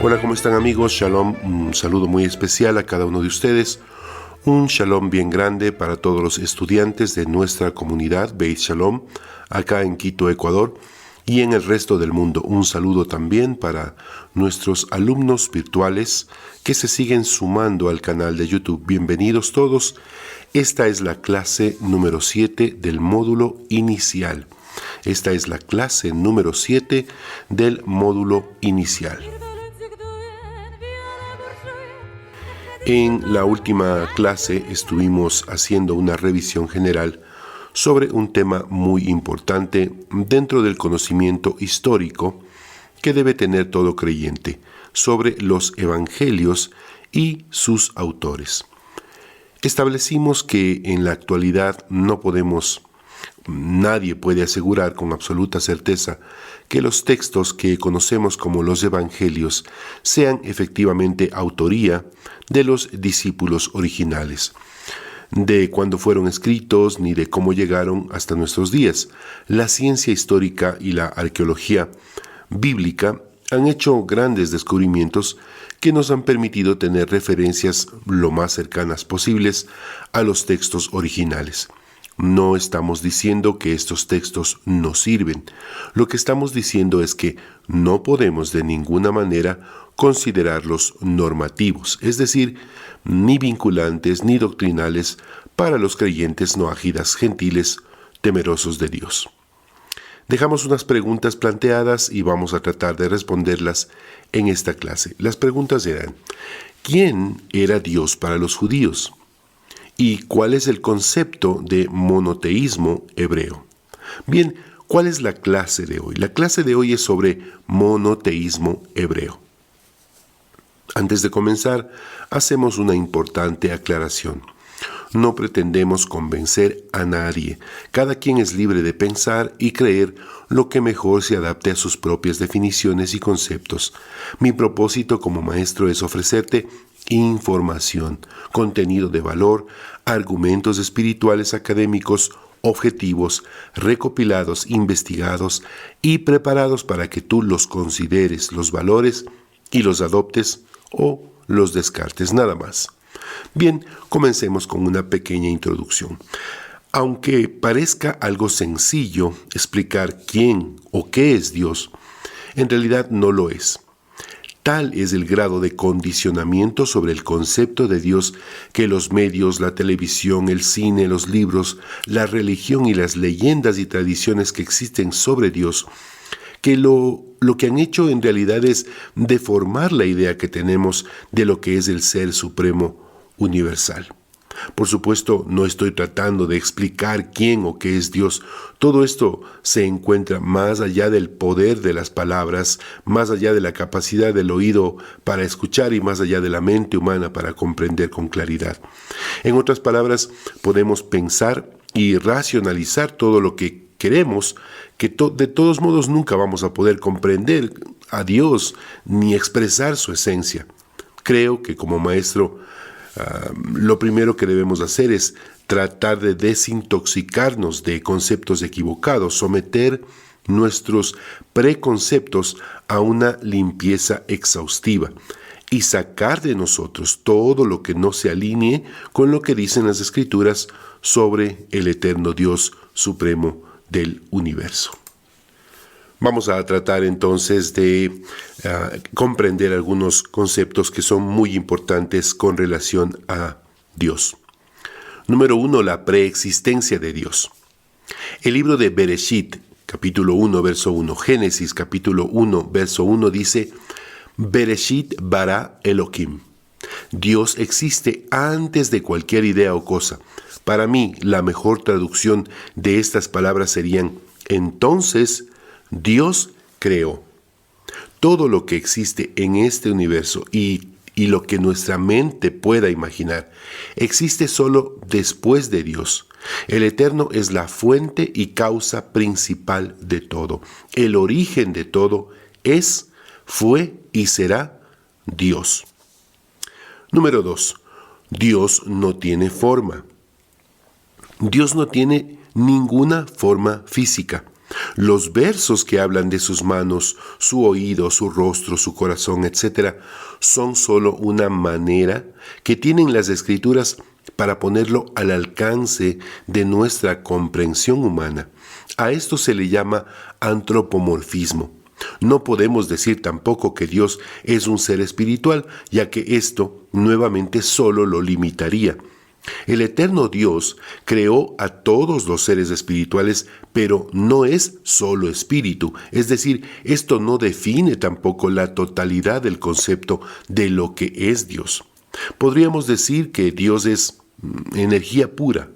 Hola, ¿cómo están amigos? Shalom, un saludo muy especial a cada uno de ustedes. Un shalom bien grande para todos los estudiantes de nuestra comunidad Beit Shalom, acá en Quito, Ecuador, y en el resto del mundo. Un saludo también para nuestros alumnos virtuales que se siguen sumando al canal de YouTube. Bienvenidos todos. Esta es la clase número 7 del módulo inicial. Esta es la clase número 7 del módulo inicial. En la última clase estuvimos haciendo una revisión general sobre un tema muy importante dentro del conocimiento histórico que debe tener todo creyente sobre los evangelios y sus autores. Establecimos que en la actualidad nadie puede asegurar con absoluta certeza que los textos que conocemos como los evangelios sean efectivamente autoría de los discípulos originales, de cuándo fueron escritos ni de cómo llegaron hasta nuestros días. La ciencia histórica y la arqueología bíblica han hecho grandes descubrimientos que nos han permitido tener referencias lo más cercanas posibles a los textos originales. No estamos diciendo que estos textos no sirven. Lo que estamos diciendo es que no podemos de ninguna manera considerarlos normativos, es decir, ni vinculantes ni doctrinales para los creyentes noajidas gentiles temerosos de Dios. Dejamos unas preguntas planteadas y vamos a tratar de responderlas en esta clase. Las preguntas eran: ¿quién era Dios para los judíos? ¿Y cuál es el concepto de monoteísmo hebreo? Bien, ¿cuál es la clase de hoy? La clase de hoy es sobre monoteísmo hebreo. Antes de comenzar, hacemos una importante aclaración. No pretendemos convencer a nadie. Cada quien es libre de pensar y creer lo que mejor se adapte a sus propias definiciones y conceptos. Mi propósito como maestro es ofrecerte información, contenido de valor, argumentos espirituales académicos, objetivos, recopilados, investigados y preparados para que tú los consideres, los valores y los adoptes o los descartes, nada más. Bien, comencemos con una pequeña introducción. Aunque parezca algo sencillo explicar quién o qué es Dios, en realidad no lo es. Tal es el grado de condicionamiento sobre el concepto de Dios que los medios, la televisión, el cine, los libros, la religión y las leyendas y tradiciones que existen sobre Dios, que lo que han hecho en realidad es deformar la idea que tenemos de lo que es el Ser Supremo universal. Por supuesto, no estoy tratando de explicar quién o qué es Dios. Todo esto se encuentra más allá del poder de las palabras, más allá de la capacidad del oído para escuchar y más allá de la mente humana para comprender con claridad. En otras palabras, podemos pensar y racionalizar todo lo que queremos, que de todos modos nunca vamos a poder comprender a Dios ni expresar su esencia. Creo que como maestro, lo primero que debemos hacer es tratar de desintoxicarnos de conceptos equivocados, someter nuestros preconceptos a una limpieza exhaustiva y sacar de nosotros todo lo que no se alinee con lo que dicen las Escrituras sobre el eterno Dios supremo del universo. Vamos a tratar entonces de comprender algunos conceptos que son muy importantes con relación a Dios. Número 1, la preexistencia de Dios. El libro de Bereshit, capítulo 1, verso 1, Génesis, capítulo 1, verso 1, dice: Bereshit bara Elohim. Dios existe antes de cualquier idea o cosa. Para mí, la mejor traducción de estas palabras serían: entonces Dios creó. Todo lo que existe en este universo y lo que nuestra mente pueda imaginar existe solo después de Dios. El Eterno es la fuente y causa principal de todo. El origen de todo es, fue y será Dios. Número 2. Dios no tiene forma. Dios no tiene ninguna forma física. Los versos que hablan de sus manos, su oído, su rostro, su corazón, etc., son solo una manera que tienen las Escrituras para ponerlo al alcance de nuestra comprensión humana. A esto se le llama antropomorfismo. No podemos decir tampoco que Dios es un ser espiritual, ya que esto nuevamente solo lo limitaría. El eterno Dios creó a todos los seres espirituales, pero no es solo espíritu. Es decir, esto no define tampoco la totalidad del concepto de lo que es Dios. Podríamos decir que Dios es energía pura,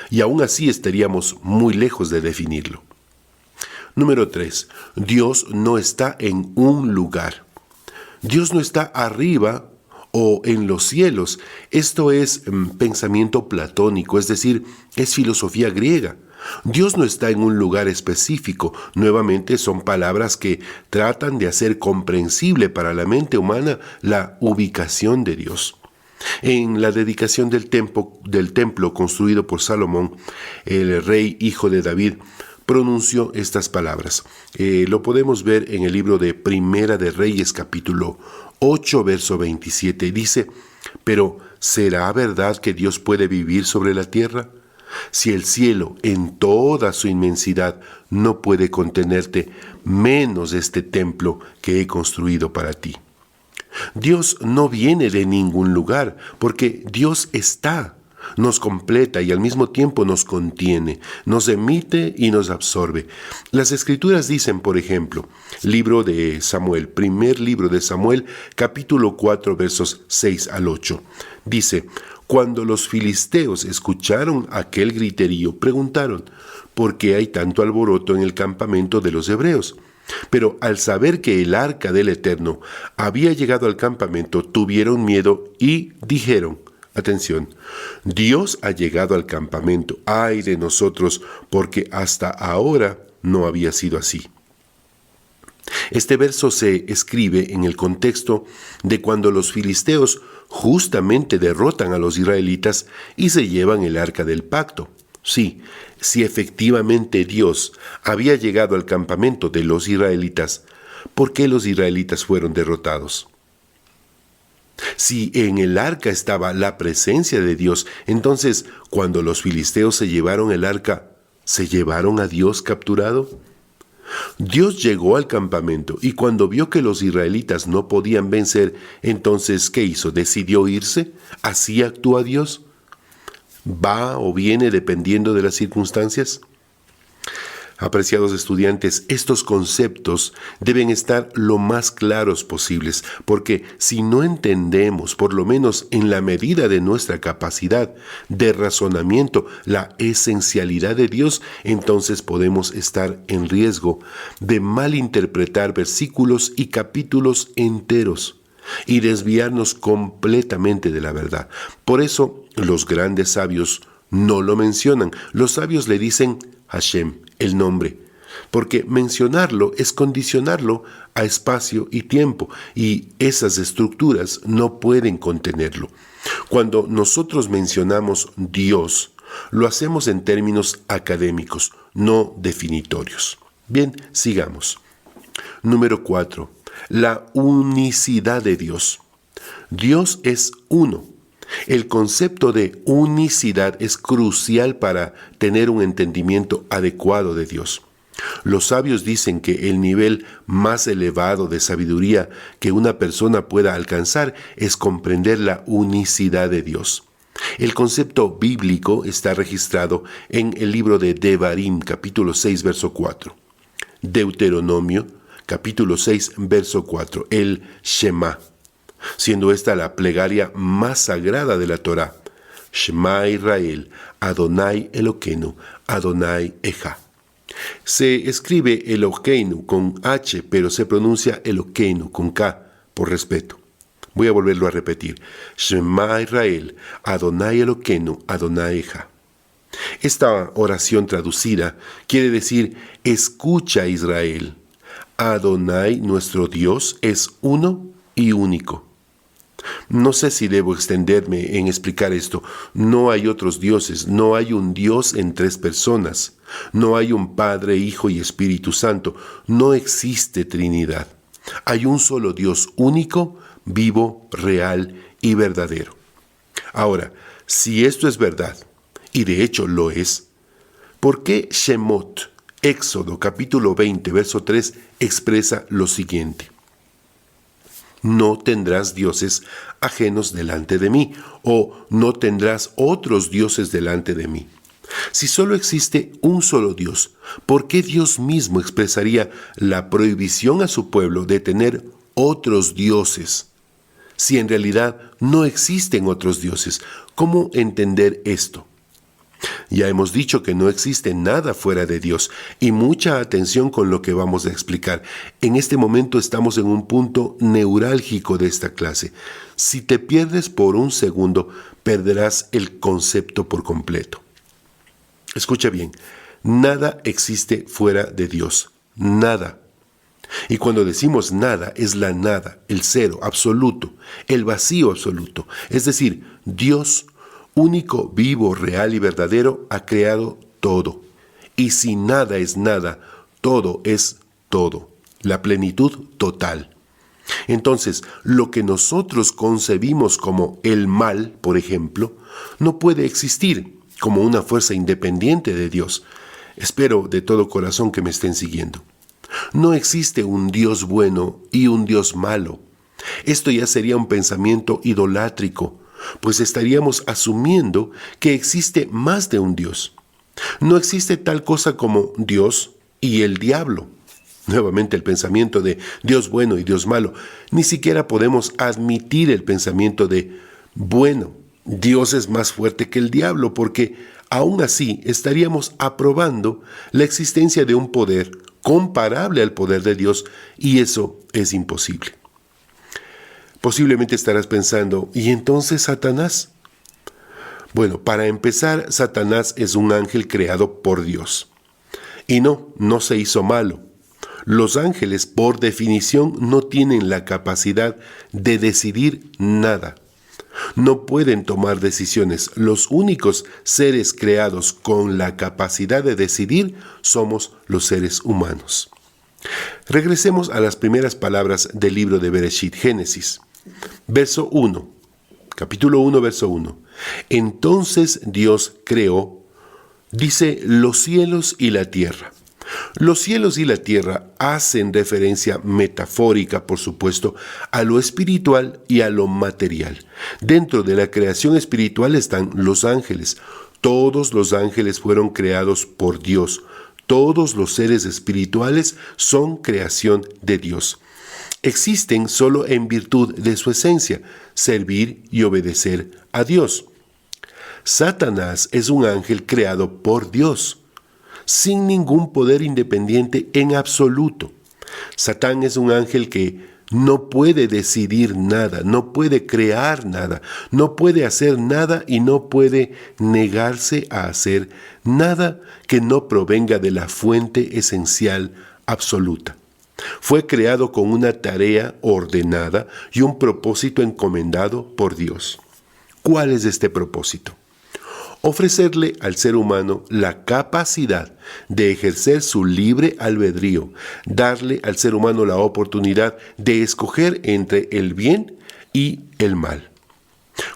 y aún así estaríamos muy lejos de definirlo. Número 3. Dios no está en un lugar. Dios no está arriba o en los cielos. Esto es pensamiento platónico, es decir, es filosofía griega. Dios no está en un lugar específico. Nuevamente son palabras que tratan de hacer comprensible para la mente humana la ubicación de Dios. En la dedicación del templo construido por Salomón, el rey hijo de David, pronunció estas palabras. Lo podemos ver en el libro de Primera de Reyes, capítulo 8, verso 27. Dice: «Pero ¿será verdad que Dios puede vivir sobre la tierra? Si el cielo en toda su inmensidad no puede contenerte, menos este templo que he construido para ti». Dios no viene de ningún lugar, porque Dios está, nos completa y al mismo tiempo nos contiene, nos emite y nos absorbe. Las Escrituras dicen, por ejemplo, libro de Samuel, primer libro de Samuel, capítulo 4, versos 6 al 8. Dice: «Cuando los filisteos escucharon aquel griterío, preguntaron: ¿por qué hay tanto alboroto en el campamento de los hebreos?». Pero al saber que el arca del Eterno había llegado al campamento, tuvieron miedo y dijeron, atención: «Dios ha llegado al campamento, ¡ay de nosotros!, porque hasta ahora no había sido así». Este verso se escribe en el contexto de cuando los filisteos justamente derrotan a los israelitas y se llevan el arca del pacto. Sí, si efectivamente Dios había llegado al campamento de los israelitas, ¿por qué los israelitas fueron derrotados? Si en el arca estaba la presencia de Dios, entonces, cuando los filisteos se llevaron el arca, ¿se llevaron a Dios capturado? Dios llegó al campamento y cuando vio que los israelitas no podían vencer, entonces, ¿qué hizo? ¿Decidió irse? ¿Así actúa Dios? ¿Va o viene dependiendo de las circunstancias? Apreciados estudiantes, estos conceptos deben estar lo más claros posibles, porque si no entendemos, por lo menos en la medida de nuestra capacidad de razonamiento, la esencialidad de Dios, entonces podemos estar en riesgo de malinterpretar versículos y capítulos enteros y desviarnos completamente de la verdad. Por eso, los grandes sabios no lo mencionan. Los sabios le dicen Hashem, el nombre, porque mencionarlo es condicionarlo a espacio y tiempo, y esas estructuras no pueden contenerlo. Cuando nosotros mencionamos Dios, lo hacemos en términos académicos, no definitorios. Bien, sigamos. Número 4. La unicidad de Dios. Dios es uno. El concepto de unicidad es crucial para tener un entendimiento adecuado de Dios. Los sabios dicen que el nivel más elevado de sabiduría que una persona pueda alcanzar es comprender la unicidad de Dios. El concepto bíblico está registrado en el libro de Devarim, capítulo 6, verso 4. Deuteronomio, capítulo 6, verso 4, el Shema, siendo esta la plegaria más sagrada de la Torá. Shema Israel, Adonai Elokeinu, Adonai Eja. Se escribe Elokeinu con H, pero se pronuncia Elokeinu con K, por respeto. Voy a volverlo a repetir. Shema Israel, Adonai Elokeinu, Adonai Eja. Esta oración traducida quiere decir: escucha Israel, Adonai nuestro Dios es uno y único. No sé si debo extenderme en explicar esto. No hay otros dioses, no hay un Dios en tres personas, no hay un Padre, Hijo y Espíritu Santo, no existe Trinidad. Hay un solo Dios único, vivo, real y verdadero. Ahora, si esto es verdad, y de hecho lo es, ¿por qué Shemot, Éxodo capítulo 20, verso 3, expresa lo siguiente? No tendrás dioses ajenos delante de mí, o no tendrás otros dioses delante de mí. Si solo existe un solo Dios, ¿por qué Dios mismo expresaría la prohibición a su pueblo de tener otros dioses? Si en realidad no existen otros dioses, ¿cómo entender esto? Ya hemos dicho que no existe nada fuera de Dios, y mucha atención con lo que vamos a explicar. En este momento estamos en un punto neurálgico de esta clase. Si te pierdes por un segundo, perderás el concepto por completo. Escucha bien, nada existe fuera de Dios, nada. Y cuando decimos nada, es la nada, el cero absoluto, el vacío absoluto. Es decir, Dios único, vivo, real y verdadero, ha creado todo. Y si nada es nada, todo es todo. La plenitud total. Entonces, lo que nosotros concebimos como el mal, por ejemplo, no puede existir como una fuerza independiente de Dios. Espero de todo corazón que me estén siguiendo. No existe un Dios bueno y un Dios malo. Esto ya sería un pensamiento idolátrico, pues estaríamos asumiendo que existe más de un Dios. No existe tal cosa como Dios y el diablo. Nuevamente el pensamiento de Dios bueno y Dios malo. Ni siquiera podemos admitir el pensamiento de, bueno, Dios es más fuerte que el diablo, porque aún así estaríamos aprobando la existencia de un poder comparable al poder de Dios, y eso es imposible. Posiblemente estarás pensando, ¿y entonces Satanás? Bueno, para empezar, Satanás es un ángel creado por Dios. Y no se hizo malo. Los ángeles, por definición, no tienen la capacidad de decidir nada. No pueden tomar decisiones. Los únicos seres creados con la capacidad de decidir somos los seres humanos. Regresemos a las primeras palabras del libro de Bereshit, Génesis. Verso 1, capítulo 1, verso 1. Entonces Dios creó, dice, los cielos y la tierra. Los cielos y la tierra hacen referencia metafórica, por supuesto, a lo espiritual y a lo material. Dentro de la creación espiritual están los ángeles. Todos los ángeles fueron creados por Dios. Todos los seres espirituales son creación de Dios. Existen solo en virtud de su esencia, servir y obedecer a Dios. Satanás es un ángel creado por Dios, sin ningún poder independiente en absoluto. Satán es un ángel que no puede decidir nada, no puede crear nada, no puede hacer nada y no puede negarse a hacer nada que no provenga de la fuente esencial absoluta. Fue creado con una tarea ordenada y un propósito encomendado por Dios. ¿Cuál es este propósito? Ofrecerle al ser humano la capacidad de ejercer su libre albedrío, darle al ser humano la oportunidad de escoger entre el bien y el mal.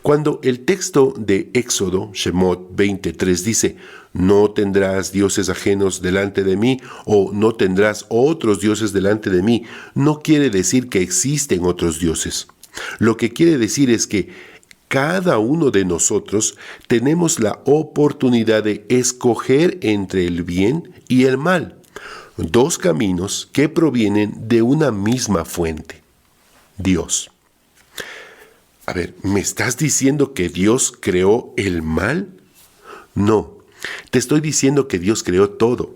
Cuando el texto de Éxodo, Shemot 23, dice, no tendrás dioses ajenos delante de mí, o no tendrás otros dioses delante de mí, no quiere decir que existen otros dioses. Lo que quiere decir es que cada uno de nosotros tenemos la oportunidad de escoger entre el bien y el mal, dos caminos que provienen de una misma fuente, Dios. A ver, ¿me estás diciendo que Dios creó el mal? No, te estoy diciendo que Dios creó todo,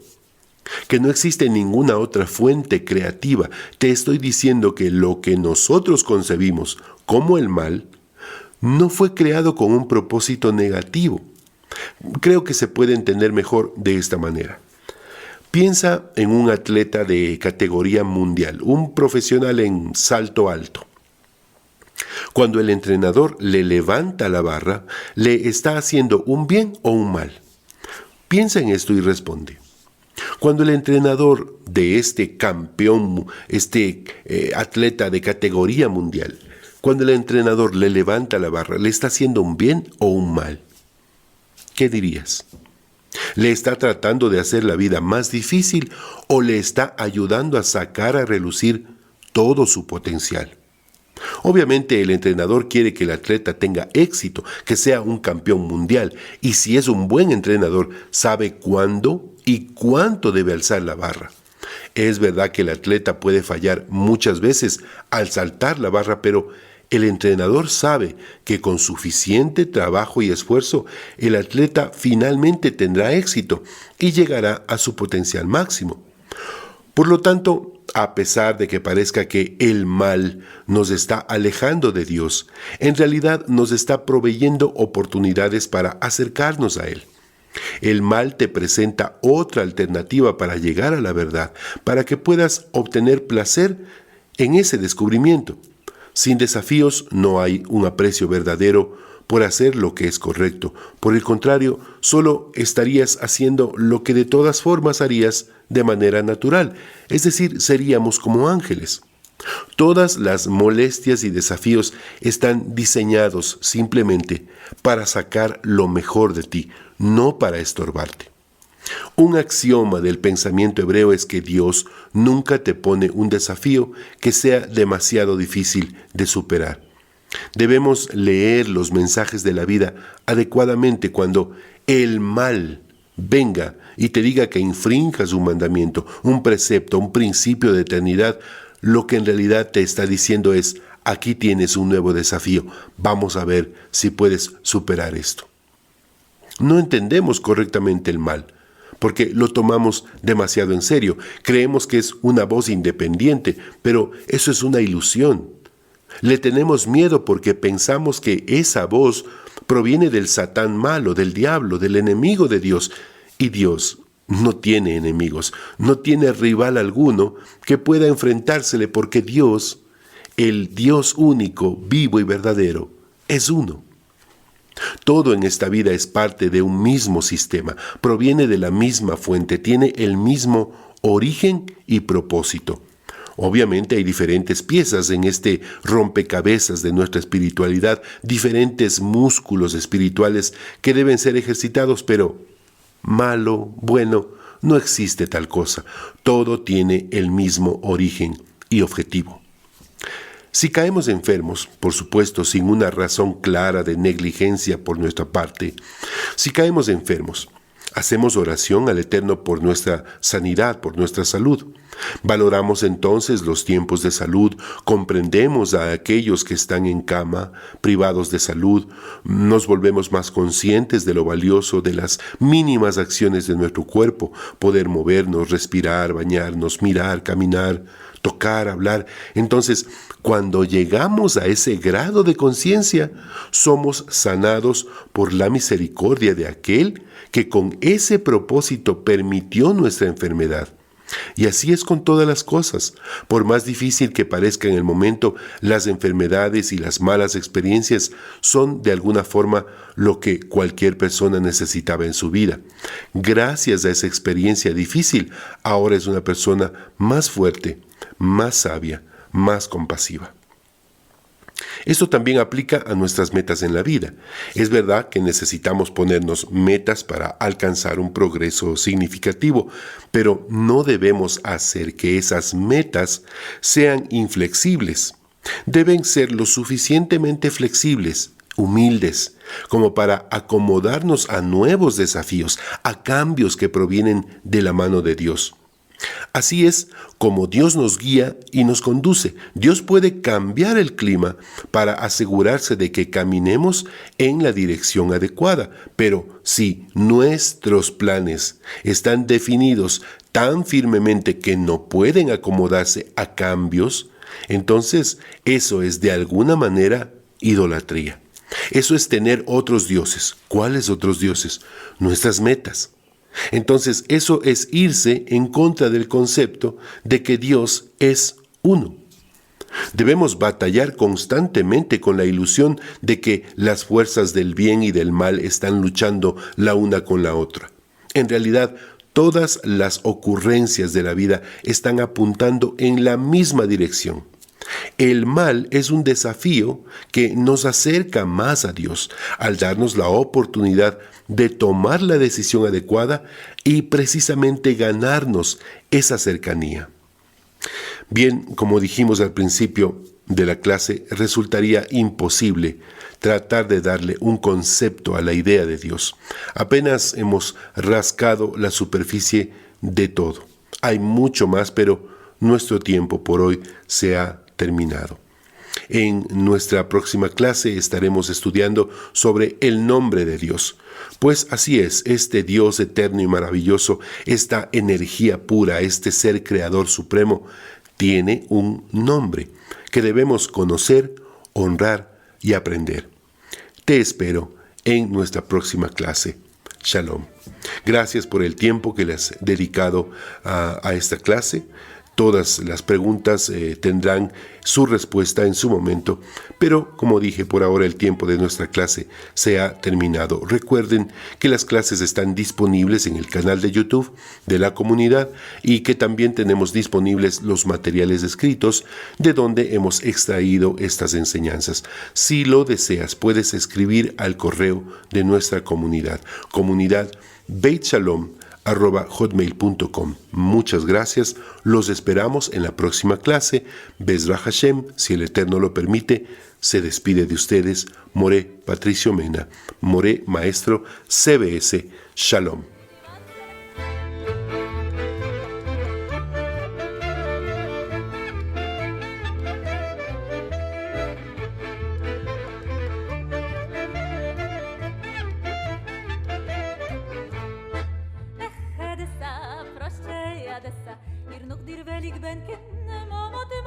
que no existe ninguna otra fuente creativa. Te estoy diciendo que lo que nosotros concebimos como el mal no fue creado con un propósito negativo. Creo que se puede entender mejor de esta manera. Piensa en un atleta de categoría mundial, un profesional en salto alto. Cuando el entrenador le levanta la barra, ¿le está haciendo un bien o un mal? Piensa en esto y responde. Cuando el entrenador de este campeón, atleta de categoría mundial, cuando el entrenador le levanta la barra, ¿le está haciendo un bien o un mal? ¿Qué dirías? ¿Le está tratando de hacer la vida más difícil o le está ayudando a sacar a relucir todo su potencial? Obviamente el entrenador quiere que el atleta tenga éxito, que sea un campeón mundial, y si es un buen entrenador, sabe cuándo y cuánto debe alzar la barra. Es verdad que el atleta puede fallar muchas veces al saltar la barra, pero el entrenador sabe que con suficiente trabajo y esfuerzo, el atleta finalmente tendrá éxito y llegará a su potencial máximo. Por lo tanto, a pesar de que parezca que el mal nos está alejando de Dios, en realidad nos está proveyendo oportunidades para acercarnos a Él. El mal te presenta otra alternativa para llegar a la verdad, para que puedas obtener placer en ese descubrimiento. Sin desafíos no hay un aprecio verdadero por hacer lo que es correcto. Por el contrario, solo estarías haciendo lo que de todas formas harías de manera natural, es decir, seríamos como ángeles. Todas las molestias y desafíos están diseñados simplemente para sacar lo mejor de ti, no para estorbarte. Un axioma del pensamiento hebreo es que Dios nunca te pone un desafío que sea demasiado difícil de superar. Debemos leer los mensajes de la vida adecuadamente cuando el mal venga y te diga que infrinjas un mandamiento, un precepto, un principio de eternidad. Lo que en realidad te está diciendo es, aquí tienes un nuevo desafío, vamos a ver si puedes superar esto. No entendemos correctamente el mal, porque lo tomamos demasiado en serio. Creemos que es una voz independiente, pero eso es una ilusión. Le tenemos miedo porque pensamos que esa voz proviene del Satán malo, del diablo, del enemigo de Dios. Y Dios no tiene enemigos, no tiene rival alguno que pueda enfrentársele porque Dios, el Dios único, vivo y verdadero, es uno. Todo en esta vida es parte de un mismo sistema, proviene de la misma fuente, tiene el mismo origen y propósito. Obviamente hay diferentes piezas en este rompecabezas de nuestra espiritualidad, diferentes músculos espirituales que deben ser ejercitados, pero malo, bueno, no existe tal cosa. Todo tiene el mismo origen y objetivo. Si caemos enfermos, por supuesto, sin una razón clara de negligencia por nuestra parte, si caemos enfermos, hacemos oración al Eterno por nuestra sanidad, por nuestra salud. Valoramos entonces los tiempos de salud, comprendemos a aquellos que están en cama, privados de salud, nos volvemos más conscientes de lo valioso de las mínimas acciones de nuestro cuerpo, poder movernos, respirar, bañarnos, mirar, caminar, tocar, hablar. Entonces, cuando llegamos a ese grado de conciencia, somos sanados por la misericordia de aquel que con ese propósito permitió nuestra enfermedad. Y así es con todas las cosas. Por más difícil que parezca en el momento, las enfermedades y las malas experiencias son de alguna forma lo que cualquier persona necesitaba en su vida. Gracias a esa experiencia difícil, ahora es una persona más fuerte, más sabia, más compasiva. Esto también aplica a nuestras metas en la vida. Es verdad que necesitamos ponernos metas para alcanzar un progreso significativo, pero no debemos hacer que esas metas sean inflexibles. Deben ser lo suficientemente flexibles, humildes, como para acomodarnos a nuevos desafíos, a cambios que provienen de la mano de Dios. Así es como Dios nos guía y nos conduce. Dios puede cambiar el clima para asegurarse de que caminemos en la dirección adecuada. Pero si nuestros planes están definidos tan firmemente que no pueden acomodarse a cambios, entonces eso es de alguna manera idolatría. Eso es tener otros dioses. ¿Cuáles otros dioses? Nuestras metas. Entonces, eso es irse en contra del concepto de que Dios es uno. Debemos batallar constantemente con la ilusión de que las fuerzas del bien y del mal están luchando la una con la otra. En realidad, todas las ocurrencias de la vida están apuntando en la misma dirección. El mal es un desafío que nos acerca más a Dios al darnos la oportunidad de tomar la decisión adecuada y precisamente ganarnos esa cercanía. Bien, como dijimos al principio de la clase, resultaría imposible tratar de darle un concepto a la idea de Dios. Apenas hemos rascado la superficie de todo. Hay mucho más, pero nuestro tiempo por hoy se ha terminado. En nuestra próxima clase estaremos estudiando sobre el nombre de Dios. Pues así es, este Dios eterno y maravilloso, esta energía pura, este ser creador supremo, tiene un nombre que debemos conocer, honrar y aprender. Te espero en nuestra próxima clase. Shalom. Gracias por el tiempo que le has dedicado a esta clase. Todas las preguntas tendrán su respuesta en su momento, pero como dije, por ahora el tiempo de nuestra clase se ha terminado. Recuerden que las clases están disponibles en el canal de YouTube de la comunidad y que también tenemos disponibles los materiales escritos de donde hemos extraído estas enseñanzas. Si lo deseas, puedes escribir al correo de nuestra comunidad beitshalom@hotmail.com. Muchas gracias, los esperamos en la próxima clase. Bezrat Hashem, si el Eterno lo permite, se despide de ustedes Moré Patricio Mena, Moré Maestro CBS. Shalom. Hier nog dir wel ik ben ken, mama de